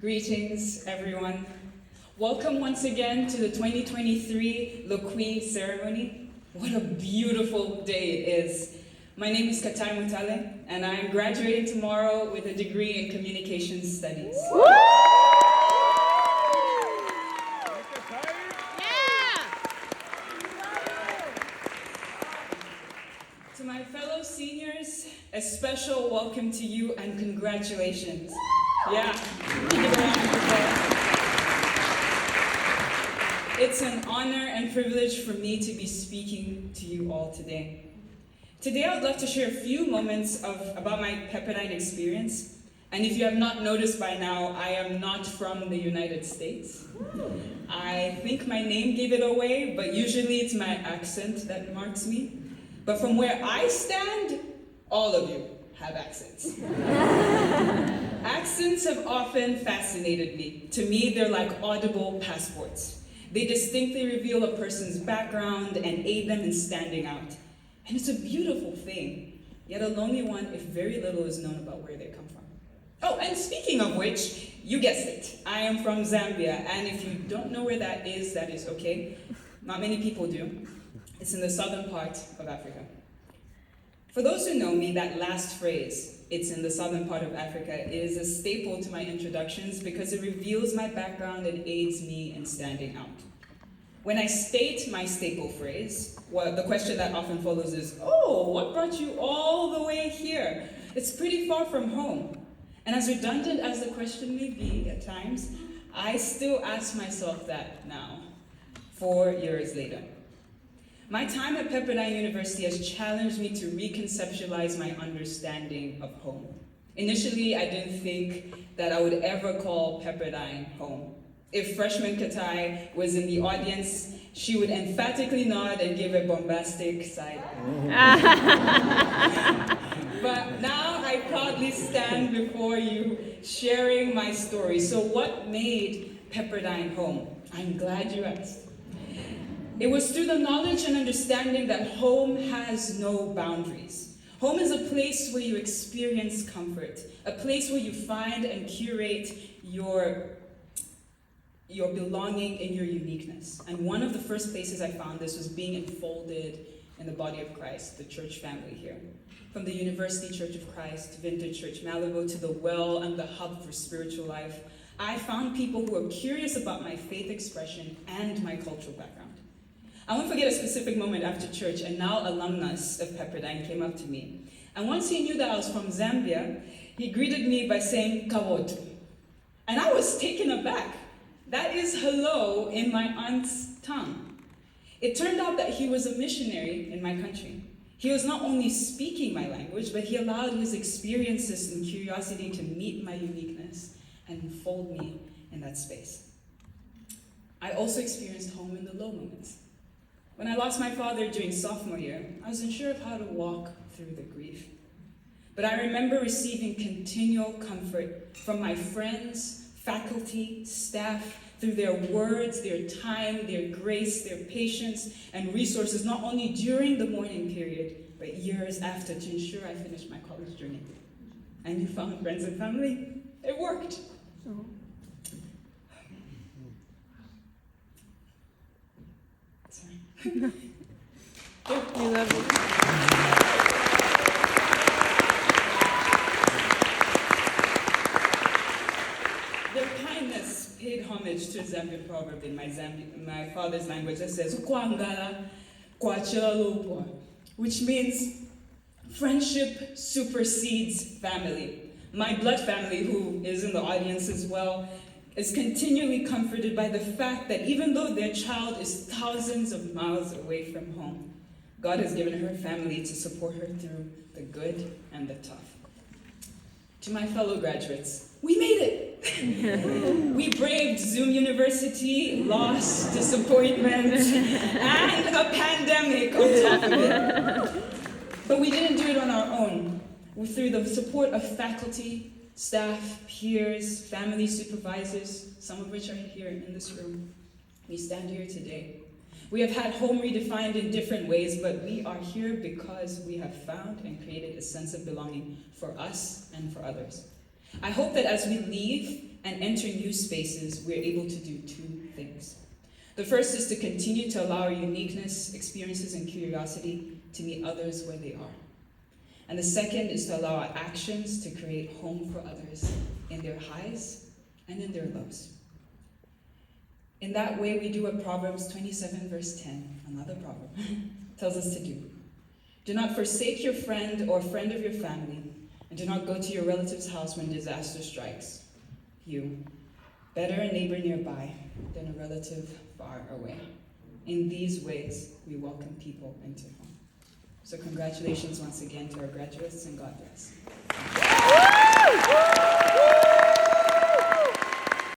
Greetings, everyone. Welcome once again to the 2023 Loqui ceremony. What a beautiful day it is. My name is Katai Mutale, and I am graduating tomorrow with a degree in Communications Studies. To my fellow seniors, a special welcome to you and congratulations. Yeah. It's an honor and privilege for me to be speaking to you all today. Today I would love to share a few moments about my Pepperdine experience. And if you have not noticed by now, I am not from the United States. I think my name gave it away, but usually it's my accent that marks me. But from where I stand, all of you have accents. Accents have often fascinated me. To me, they're like audible passports. They distinctly reveal a person's background and aid them in standing out. And it's a beautiful thing, yet a lonely one if very little is known about where they come from. Oh, and speaking of which, you guessed it, I am from Zambia, and if you don't know where that is okay. Not many people do. It's in the southern part of Africa. For those who know me, that last phrase, "it's in the southern part of Africa," is a staple to my introductions because it reveals my background and aids me in standing out. When I state my staple phrase, the question that often follows is, "Oh, what brought you all the way here? It's pretty far from home." And as redundant as the question may be at times, I still ask myself that now, 4 years later. My time at Pepperdine University has challenged me to reconceptualize my understanding of home. Initially, I didn't think that I would ever call Pepperdine home. If freshman Katai was in the audience, she would emphatically nod and give a bombastic side. But now I proudly stand before you sharing my story. So what made Pepperdine home? I'm glad you asked. It was through the knowledge and understanding that home has no boundaries. Home is a place where you experience comfort, a place where you find and curate your belonging in your uniqueness. And one of the first places I found this was being enfolded in the body of Christ, the church family here. From the University Church of Christ, Vintage Church Malibu, to the Well and the Hub for Spiritual Life, I found people who are curious about my faith expression and my cultural background. I won't forget a specific moment after church, a now alumnus of Pepperdine came up to me. And once he knew that I was from Zambia, he greeted me by saying, "Kawod." And I was taken aback. That is hello in my aunt's tongue. It turned out that he was a missionary in my country. He was not only speaking my language, but he allowed his experiences and curiosity to meet my uniqueness and enfold me in that space. I also experienced home in the low moments. When I lost my father during sophomore year, I was unsure of how to walk through the grief. But I remember receiving continual comfort from my friends, faculty, staff, through their words, their time, their grace, their patience, and resources, not only during the mourning period, but years after, to ensure I finished my college journey. And you found friends and family. It worked. We love it. Their kindness paid homage to a Zambian proverb in my father's language that says, "Kwangala kwachela lupwa," which means friendship supersedes family. My blood family, who is in the audience as well, is continually comforted by the fact that even though their child is thousands of miles away from home, God has given her family to support her through the good and the tough. To my fellow graduates, we made it! We braved Zoom University, loss, disappointment, and a pandemic on top of it. But we didn't do it on our own. Through the support of faculty, staff, peers, family supervisors, some of which are here in this room, we stand here today. We have had home redefined in different ways, but we are here because we have found and created a sense of belonging for us and for others. I hope that as we leave and enter new spaces, we're able to do two things. The first is to continue to allow our uniqueness, experiences, and curiosity to meet others where they are. And the second is to allow our actions to create home for others in their highs and in their lows. In that way, we do what Proverbs 27 verse 10, another proverb, tells us to do. Do not forsake your friend or friend of your family, and do not go to your relative's house when disaster strikes you. Better a neighbor nearby than a relative far away. In these ways, we welcome people into home. So congratulations once again to our graduates, and God bless.